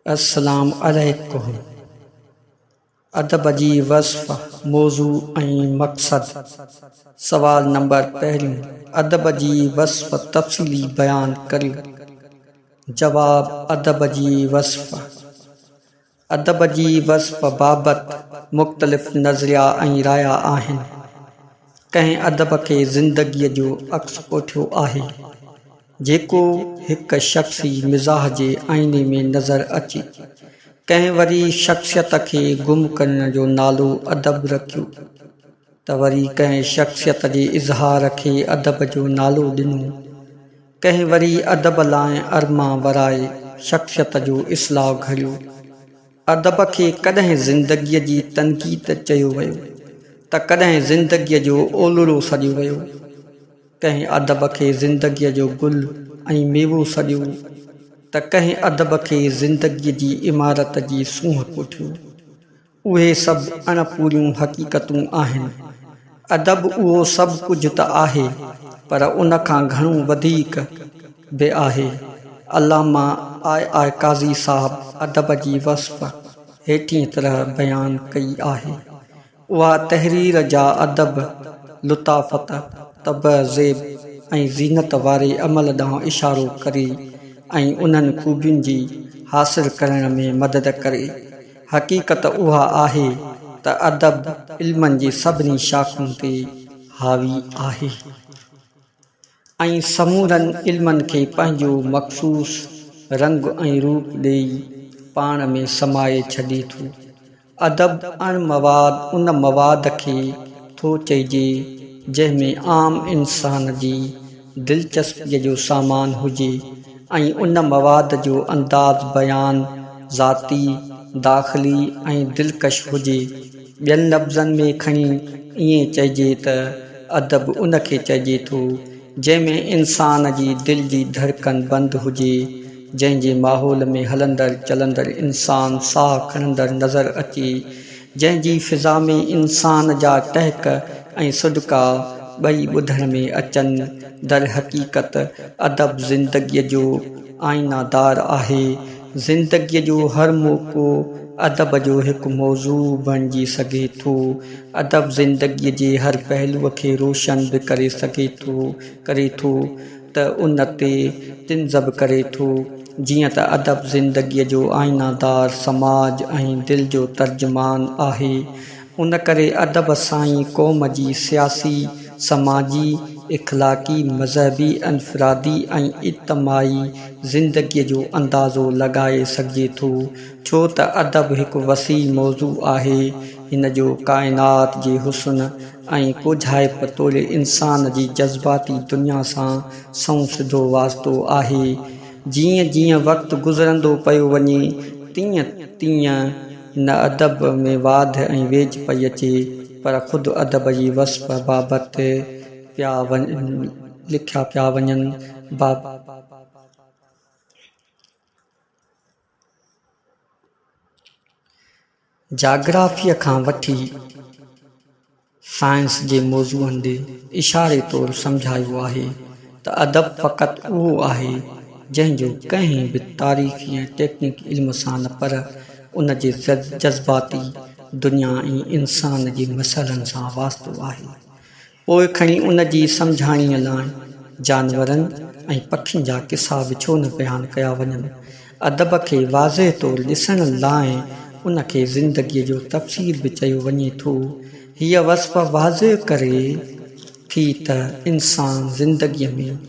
अस्सलाम अलैकुम। अदब जी वस्फ़ मौज़ू ऐं मक़सद। सवाल नंबर पहिरियों, अदब जी वस्फ़ तफ़सीली बयान करियो। जवाब, अदब जी वस्फ़। अदब जी वस्फ़ बाबति मुख़्तलिफ़ नज़रिया ऐं राया आहिनि। कंहिं अदब खे ज़िंदगीअ जो अक्स कोठियो आहे जेको हिक शख़्सी मिज़ाज जे आईने में नज़र अचे। कंहिं वरी शख़्सियत खे गुम करण जो नालो अदब रखियो त वरी कंहिं शख़्सियत जे इज़हार खे अदब जो नालो ॾिनो। कंहिं वरी अदब लाइ अरमा वराए शख़्सियत जो इस्लाह घड़ियो। अदब खे कॾहिं ज़िंदगीअ जी तनक़ीद चयो वियो त कॾहिं ज़िंदगीअ जो ओलड़ो सॾियो वियो। कंहिं अदब खे ज़िंदगीअ जो गुल ऐं मेवो सॾियो त कंहिं अदब खे ज़िंदगीअ जी इमारत जी सूंह कोठियो। उहे सभु अणपूरियूं हक़ीक़तूं आहिनि। अदब उहो सभु कुझु त आहे, पर उन खां घणो वधीक बि आहे। अल्लामा आई काज़ी साहब अदब जी वस्फ़ हेठीं तरह बयान कई आहे। उहा तहरीर जा अदब, लुताफ़त, तबज़ेब ऐं ज़ीनत वारे अमल ॾांहुं इशारो करे ऐं उन्हनि ख़ूबियुनि जी हासिल करण में मदद करे। हक़ीक़त उहा आहे त अदब इल्मनि जी सभिनी शाख़ुनि ते हावी आहे ऐं समूरनि इल्मनि खे पंहिंजो मख़सूस रंग ऐं रूप ॾेई पाण में समाए छॾे थो। अदब अण मवाद उन मवाद खे थो चइजे जंहिंमें आम इंसान जी दिलचस्पीअ जो सामान हुजे ऐं उन मवाद जो अंदाज़ बयान ज़ाती, दाख़िली ऐं दिलकश हुजे। ॿियनि लफ़्ज़नि में खणी ईअं चइजे त अदब उन खे चइजे थो जंहिंमें इंसान जी दिलि जी धड़कन बंदि हुजे, जंहिंजे माहौल में हलंदड़ चलंदड़ इंसान साह खणंदड़ नज़र अचे, जंहिंजी फ़िज़ा में इंसान जा टहक ऐं सुॾका ॿई ॿुधण में अचनि। दर हक़ीक़त अदब ज़िंदगीअ जो आईनादार आहे। ज़िंदगीअ जो हर मौक़ो अदब जो हिकु मौज़ू बणिजी सघे थो। अदब ज़िंदगीअ जे हर पहलूअ खे रोशन बि करे थो त उन ते तिंज़ बि करे थो। जीअं त अदब ज़िंदगीअ जो आईनादार, समाज ऐं दिलि जो तर्जुमान आहे। उन करे अदब सां ई क़ौम जी सियासी, समाजी, इख़लाक़ी, मज़हबी, इन्फ़िरादी ऐं इज्तिमाई ज़िंदगीअ जो अंदाज़ो लॻाए सघिजे थो। छो त अदब हिकु वसी मौज़ू आहे। हिन जो काइनात जे हुस्न ऐं कोझाइप तोड़े इंसान जी जज़्बाती दुनिया सां सऊं सिधो वास्तो आहे। जीअं जीअं वक़्तु गुज़रंदो पियो वञे तीअं तीअं न अदब में वाध ऐं वेझ पई अचे, पर ख़ुदि अदब जी वस्फ़ बाबति लिखिया पिया वञनि। जाग्राफ़ीअ खां वठी साइंस जे मौज़ूअनि ॾे इशारे तौरु सम्झायो आहे त अदब फ़क़ति उहो आहे जंहिंजो कंहिं बि तारीख़ी ऐं टेक्निकी इल्म सां न, पर उन जे जज़्बाती दुनिया ऐं इंसान जे मसइलनि सां वास्तो आहे। पोइ खणी उन जी सम्झाणीअ लाइ जानवरनि ऐं पखियुनि जा किसा बि छो न बयानु कया वञनि। अदब खे वाज़े तौरु ॾिसण लाइ उन खे ज़िंदगीअ जो तफ़सील बि चयो वञे थो। हीअ वस्फ़ वाज़े करे थी त इंसान ज़िंदगीअ में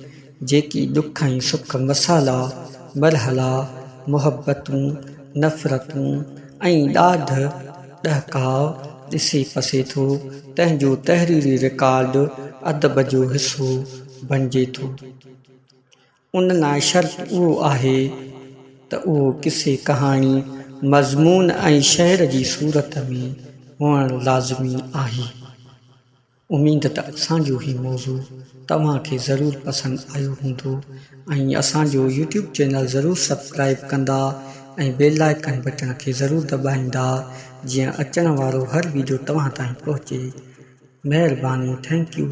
जेकी ॾुख ऐं सुख, मसाला, मरहला, मुहबतूं, नफ़रतूं ऐं ॾाढ ॾहकाव ॾिसे पसे थो, तंहिंजो तहरीरी रिकॉर्ड अदब जो हिसो बणिजे थो। उन लाइ शर्त उहो आहे त उहो किसे कहाणी, मज़मून ऐं शहर जी सूरत में हुअणु लाज़िमी आहे। उमेद त असांजो ही मौज़ू तव्हांखे ज़रूरु पसंदि आयो हूंदो ऐं असांजो यूट्यूब चैनल ज़रूरु सब्सक्राइब कंदा ऐं बेल आइकन बटन खे ज़रूरु दॿाईंदा जीअं अचण वारो हर वीडियो तव्हां ताईं पहुचे। महिरबानी। Thank U.